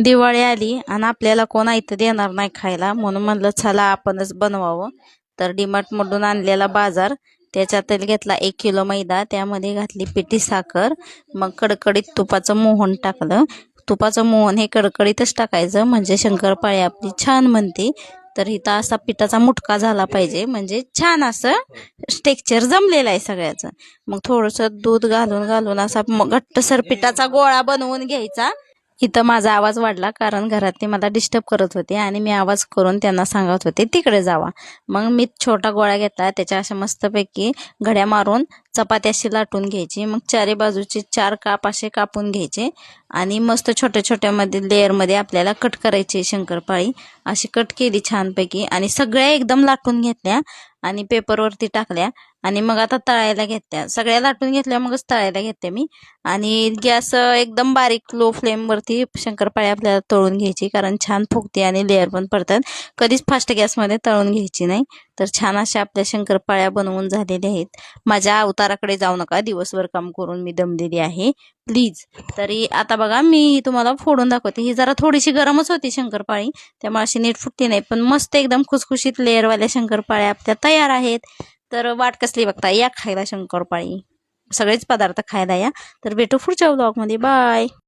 दिवाळी आली आणि आपल्याला कोण आयतं देणार नाही खायला, म्हणून म्हणलं चला आपणच बनवावं. तर डीमार्ट मधून आणलेला बाजार, त्याच्यात घेतला 1 किलो मैदा, त्यामध्ये घातली पिठी साखर, मग कडकडीत तुपाचं मोहन टाकलं. तुपाचं मोहन हे कडकडीतच टाकायचं, म्हणजे शंकरपाळी आपली छान बनते. तर इथं असा पिठाचा मुटका झाला पाहिजे, म्हणजे छान असं टेक्स्चर जमलेलं आहे सगळ्याचं. मग थोडंसं दूध घालून घालून असा घट्टसर पिठाचा गोळा बनवून घ्यायचा. इथं माझा आवाज वाढला कारण घरात ते मला डिस्टर्ब करत होते आणि मी आवाज करून त्यांना सांगत होते तिकडे जावा. मग मी छोटा गोळा घेतला, त्याच्या अशा मस्तपैकी घड्या मारून चपाती अशी लाटून घ्यायची. मग चारी बाजूचे 4 काप असे कापून घ्यायचे आणि मस्त छोट्या छोट्यामध्ये लेअरमध्ये आपल्याला कट करायची शंकरपाळी. अशी कट केली छानपैकी आणि सगळ्या एकदम लाटून घेतल्या आणि पेपरवरती टाकल्या. आणि मग आता तळायला घेतल्या, सगळ्या लाटून घेतल्या मगच तळायला घेते मी. आणि गॅस एकदम बारीक लो फ्लेमवरती शंकरपाळी आपल्याला तळून घ्यायची, कारण छान फुगते आणि लेअर पण पडतात. कधीच फास्ट गॅसमध्ये तळून घ्यायची नाही. तर छान अशा आपल्या शंकरपाळ्या बनवून झालेल्या आहेत. माझ्या अवताराकडे जाऊ नका, दिवसभर काम करून मी दमलेली आहे प्लीज. तरी आता बघा मी तुम्हाला फोडून दाखवते. ही जरा थोडीशी गरमच होती शंकरपाळी, त्यामुळे अशी नीट फुटते नाही, पण मस्त एकदम खुसखुशीत लेअरवाल्या शंकरपाळ्या आपल्या तयार आहेत. तर वाट कसली बघता, या खायला शंकरपाळी. सगळेच पदार्थ खायला या. तर भेटू पुढच्या व्लॉगमध्ये. बाय.